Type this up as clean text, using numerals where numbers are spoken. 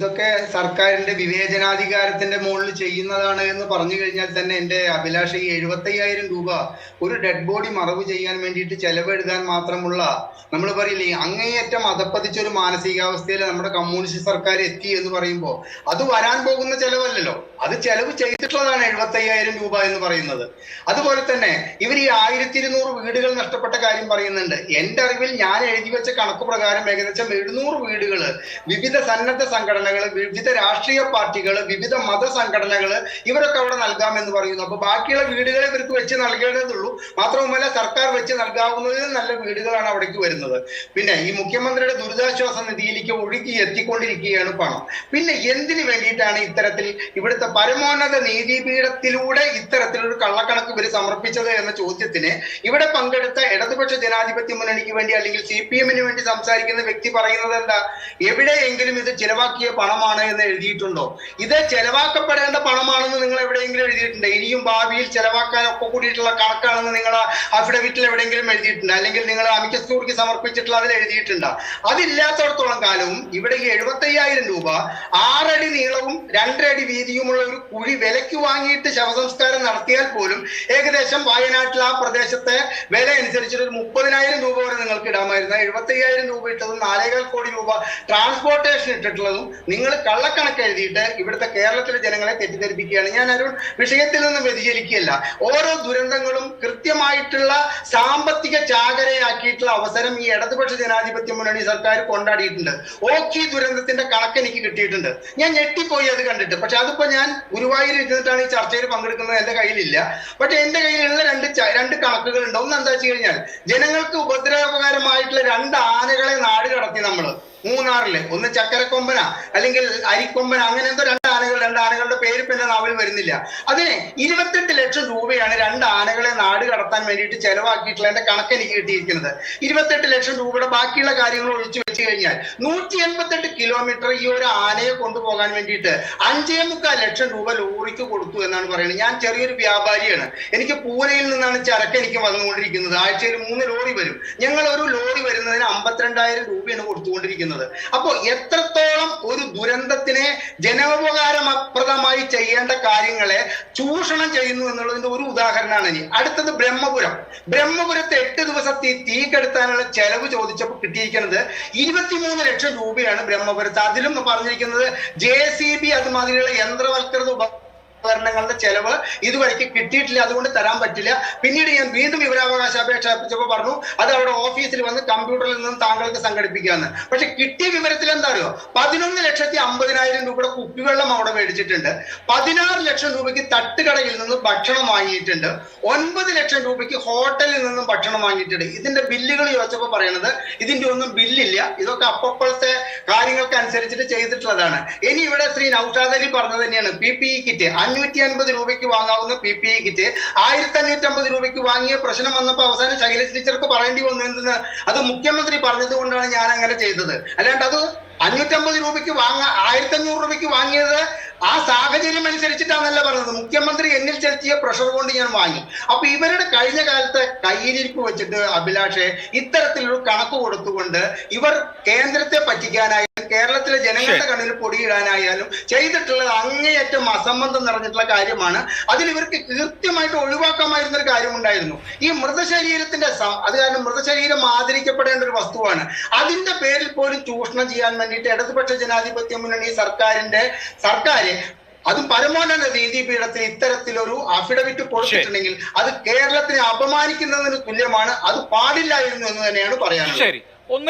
ഇതൊക്കെ സർക്കാരിന്റെ വിവേചനാധികാരത്തിന്റെ മുകളിൽ ചെയ്യുന്നതാണ് എന്ന് പറഞ്ഞു കഴിഞ്ഞാൽ തന്നെ എന്റെ അഭിലാഷ ഈ 75,000 രൂപ ഒരു ഡെഡ് ബോഡി മറവ് ചെയ്യാൻ വേണ്ടിയിട്ട് ചെലവെടുക്കാൻ മാത്രമുള്ള നമ്മൾ പറയില്ലേ അങ്ങേയറ്റം അധപ്പതിച്ച ഒരു മാനസികാവസ്ഥയിൽ നമ്മുടെ കമ്മ്യൂണിസ്റ്റ് സർക്കാർ എത്തി എന്ന് പറയുമ്പോൾ അത് വരാൻ പോകുന്ന ചെലവല്ലല്ലോ, അത് ചെലവ് ചെയ്തിട്ടുള്ളതാണ് 75,000 രൂപ എന്ന് പറയുന്നത്. അതുപോലെ തന്നെ ഇവർ ഈ 1200 വീടുകൾ നഷ്ടപ്പെട്ട കാര്യം പറയുന്നുണ്ട്. എന്റെ അറിവിൽ ഞാൻ എഴുതി വെച്ച കണക്ക് പ്രകാരം ഏകദേശം 700 വീടുകൾ വിവിധ സന്നദ്ധ സംഘടന, വിവിധ രാഷ്ട്രീയ പാർട്ടികൾ, വിവിധ മതസംഘടനകൾ ഇവരൊക്കെ അവിടെ നൽകാമെന്ന് പറയുന്നു. അപ്പൊ ബാക്കിയുള്ള വീടുകളെ ഇവർക്ക് വെച്ച് നൽകേണ്ടതുള്ളൂ. മാത്രവുമല്ല സർക്കാർ വെച്ച് നൽകാവുന്നതിലും നല്ല വീടുകളാണ് അവിടേക്ക് വരുന്നത്. പിന്നെ ഈ മുഖ്യമന്ത്രിയുടെ ദുരിതാശ്വാസ നിധിയിലേക്ക് ഒഴുകി എത്തിക്കൊണ്ടിരിക്കുകയാണ് പണം. പിന്നെ എന്തിനു വേണ്ടിയിട്ടാണ് ഇത്തരത്തിൽ ഇവിടുത്തെ പരമോന്നത നീതിപീഠത്തിലൂടെ ഇത്തരത്തിലൊരു കള്ളക്കണക്ക് ഇവർ സമർപ്പിച്ചത് എന്ന ചോദ്യത്തിന് ഇവിടെ പങ്കെടുത്ത ഇടതുപക്ഷ ജനാധിപത്യ മുന്നണിക്ക് വേണ്ടി അല്ലെങ്കിൽ CPM വേണ്ടി സംസാരിക്കുന്ന വ്യക്തി പറയുന്നത് എന്താ, എവിടെയെങ്കിലും ഇത് ചിലവാക്കിയ പണമാണ് എന്ന് എഴുതിയിട്ടുണ്ടോ? ഇത് ചെലവാക്കപ്പെടേണ്ട പണമാണെന്ന് നിങ്ങൾ എവിടെയെങ്കിലും എഴുതിയിട്ടുണ്ട്? ഇനിയും ഭാവിയിൽ ചെലവാക്കാൻ ഒക്കെ കൂടിയിട്ടുള്ള കണക്കാണെന്ന് നിങ്ങൾ അഫിഡവിറ്റിൽ എവിടെയെങ്കിലും എഴുതിയിട്ടുണ്ട്? അല്ലെങ്കിൽ നിങ്ങൾ അമിക്കസ് ക്യൂറിക്ക് സമർപ്പിച്ചിട്ടുള്ള അതിൽ എഴുതിയിട്ടുണ്ട്? അതില്ലാത്തടത്തോളം കാലവും ഇവിടെ ഈ 75,000 രൂപ 6 അടി നീളവും 2 അടി വീതിയുമുള്ള ഒരു കുഴി വിലയ്ക്ക് വാങ്ങിയിട്ട് ശവസംസ്കാരം നടത്തിയാൽ പോലും ഏകദേശം വയനാട്ടിൽ ആ പ്രദേശത്തെ വില അനുസരിച്ചിട്ട് ഒരു 30,000 രൂപ വരെ നിങ്ങൾക്ക് ഇടാമായിരുന്നു. 75,000 രൂപ ഇട്ടതും 4.25 കോടി രൂപ ട്രാൻസ്പോർട്ടേഷൻ ഇട്ടിട്ടുള്ളതും നിങ്ങൾ കള്ളക്കണക്ക് എഴുതിയിട്ട് ഇവിടുത്തെ കേരളത്തിലെ ജനങ്ങളെ തെറ്റിദ്ധരിപ്പിക്കുകയാണ്. ഞാൻ ഒരു വിഷയത്തിൽ നിന്ന് വ്യതിചലിക്കുകയല്ല. ഓരോ ദുരന്തങ്ങളും കൃത്യമായിട്ടുള്ള സാമ്പത്തിക ചാകരയാക്കിയിട്ടുള്ള അവസരം ഈ ഇടതുപക്ഷ ജനാധിപത്യ മുന്നണി സർക്കാർ കൊണ്ടാടിയിട്ടുണ്ട്. ഓഖി ദുരന്തത്തിന്റെ കണക്ക് എനിക്ക് കിട്ടിയിട്ടുണ്ട്. ഞാൻ ഞെട്ടിപ്പോയി അത് കണ്ടിട്ട്. പക്ഷെ അതിപ്പോ ഞാൻ ഗുരുവായൂർ ഇരുന്നിട്ടാണ് ഈ ചർച്ചയിൽ പങ്കെടുക്കുന്നത്, എന്റെ കയ്യിലില്ല. പക്ഷെ എന്റെ കയ്യിലുള്ള രണ്ട് കണക്കുകൾ ഉണ്ട്. ഒന്ന് എന്താ വെച്ച് കഴിഞ്ഞാൽ, ജനങ്ങൾക്ക് ഉപദ്രവകരമായിട്ടുള്ള 2 ആനകളെ നാട് കടത്തി നമ്മള് മൂന്നാറില്. ഒന്ന് ചക്കരക്കൊമ്പന അല്ലെങ്കിൽ അരിക്കൊമ്പന, അങ്ങനെ എന്തോ 2 ആനകളുടെ പേര് പിന്നെ നാവിൽ വരുന്നില്ല. അതിന് 28 ലക്ഷം രൂപയാണ് 2 ആനകളെ നാട് കടത്താൻ വേണ്ടിയിട്ട് ചെലവാക്കിയിട്ടുള്ള എന്റെ കണക്ക് എനിക്ക് കിട്ടിയിരിക്കുന്നത്. 28 ലക്ഷം രൂപയുടെ ബാക്കിയുള്ള കാര്യങ്ങൾ ഒഴിച്ചു വെച്ച് കഴിഞ്ഞാൽ 188 കിലോമീറ്റർ ഈ ഒരു ആനയെ കൊണ്ടുപോകാൻ വേണ്ടിയിട്ട് 5.25 ലക്ഷം രൂപ ലോറിക്ക് കൊടുത്തു എന്നാണ് പറയുന്നത്. ഞാൻ ചെറിയൊരു വ്യാപാരിയാണ്. എനിക്ക് പൂനെയിൽ നിന്നാണ് ചരക്ക് എനിക്ക് വന്നുകൊണ്ടിരിക്കുന്നത്. ആഴ്ചയിൽ 3 ലോറി വരും. ഞങ്ങൾ ഒരു ലോറി വരുന്നതിന് 52,000 രൂപയാണ് കൊടുത്തുകൊണ്ടിരിക്കുന്നത്. അപ്പോ എത്രത്തോളം ഒരു ദുരന്തത്തിനെ ജനോപകാരപ്രദമായി ചെയ്യേണ്ട കാര്യങ്ങളെ ചൂഷണം ചെയ്യുന്നു എന്നുള്ളതിന്റെ ഒരു ഉദാഹരണമാണ് ഇനി അടുത്തത്. ബ്രഹ്മപുരത്ത് 8 ദിവസത്തെ തീ കെടുത്താനുള്ള ചെലവ് ചോദിച്ചപ്പോൾ കിട്ടിയിരിക്കുന്നത് 23 ലക്ഷം രൂപയാണ് ബ്രഹ്മപുരത്ത്. അതിലും പറഞ്ഞിരിക്കുന്നത് JCB അതുമാതിരിയുള്ള യന്ത്രവൽകൃത ഉപകരണങ്ങളുടെ ചെലവ് ഇതുവരെയ്ക്ക് കിട്ടിയിട്ടില്ല, അതുകൊണ്ട് തരാൻ പറ്റില്ല. പിന്നീട് ഞാൻ വീണ്ടും വിവരാവകാശ അപേക്ഷ അർപ്പിച്ചപ്പോൾ പറഞ്ഞു അത് അവിടെ ഓഫീസിൽ വന്ന് കമ്പ്യൂട്ടറിൽ നിന്നും താങ്കൾക്ക് സംഘടിപ്പിക്കാന്ന്. പക്ഷെ കിട്ടിയ വിവരത്തിൽ എന്താ അറിയോ, 11,50,000 രൂപയുടെ കുപ്പിവെള്ളം അവിടെ മേടിച്ചിട്ടുണ്ട്. 16 ലക്ഷം രൂപയ്ക്ക് തട്ടുകടയിൽ നിന്നും ഭക്ഷണം വാങ്ങിയിട്ടുണ്ട്. 9 ലക്ഷം രൂപയ്ക്ക് ഹോട്ടലിൽ നിന്നും ഭക്ഷണം വാങ്ങിയിട്ടുണ്ട്. ഇതിന്റെ ബില്ലുകൾ ചോദിച്ചപ്പോൾ പറയണത് ഇതിന്റെ ഒന്നും ബില്ലില്ല, ഇതൊക്കെ അപ്പോഴത്തെ കാര്യങ്ങൾക്ക് അനുസരിച്ചിട്ട് ചെയ്തിട്ടുള്ളതാണ്. ഇനി ഇവിടെ ശ്രീ നൗഷാദ് അലി പറഞ്ഞത് തന്നെയാണ്, PPE കിറ്റ് 550 രൂപയ്ക്ക് വാങ്ങാവുന്ന PPE കിറ്റ് 1550 രൂപയ്ക്ക് വാങ്ങിയ പ്രശ്നം വന്നപ്പോൾ അവസാനം ശൈലജ് ടീച്ചർക്ക് പറയേണ്ടി വന്നു. എന്തെന്ന്, അത് മുഖ്യമന്ത്രി പറഞ്ഞത് കൊണ്ടാണ് ഞാൻ അങ്ങനെ ചെയ്തത്. അല്ലാണ്ട് അത് 550 രൂപയ്ക്ക് 1500 രൂപയ്ക്ക് വാങ്ങിയത് ആ സാഹചര്യം അനുസരിച്ചിട്ടാണല്ല പറഞ്ഞത്. മുഖ്യമന്ത്രി എന്നിൽ ചെലുത്തിയ പ്രഷർ കൊണ്ട് ഞാൻ വാങ്ങി. അപ്പൊ ഇവരുടെ കഴിഞ്ഞ കാലത്തെ കയ്യിലിരിപ്പ് വെച്ചിട്ട് അഭിലാഷെ ഇത്തരത്തിലൊരു കണക്ക് കൊടുത്തുകൊണ്ട് ഇവർ കേന്ദ്രത്തെ പറ്റിക്കാനായാലും കേരളത്തിലെ ജനങ്ങളുടെ കണ്ണിൽ പൊടിയിടാനായാലും ചെയ്തിട്ടുള്ളത് അങ്ങേയറ്റം അസംബന്ധം നിറഞ്ഞിട്ടുള്ള കാര്യമാണ്. അതിൽ ഇവർക്ക് കൃത്യമായിട്ട് ഒഴിവാക്കാമായിരുന്ന ഒരു കാര്യമുണ്ടായിരുന്നു. ഈ മൃതശരീരത്തിന്റെ അത് കാരണം മൃതശരീരം ആദരിക്കപ്പെടേണ്ട ഒരു വസ്തുവാണ്. അതിന്റെ പേരിൽ പോലും ചൂഷണം ചെയ്യാൻ വേണ്ടിയിട്ട് ഇടതുപക്ഷ ജനാധിപത്യ മുന്നണി സർക്കാർ അതും പരമോന്നത നീതിപീഠത്തിൽ ഇത്തരത്തിലൊരു അഫിഡവിറ്റ് കൊടുത്തിട്ടുണ്ടെങ്കിൽ അത് കേരളത്തിനെ അപമാനിക്കുന്നതിന് തുല്യമാണ്. അത് പാടില്ലായിരുന്നു എന്ന് തന്നെയാണ് പറയാനുള്ളത്.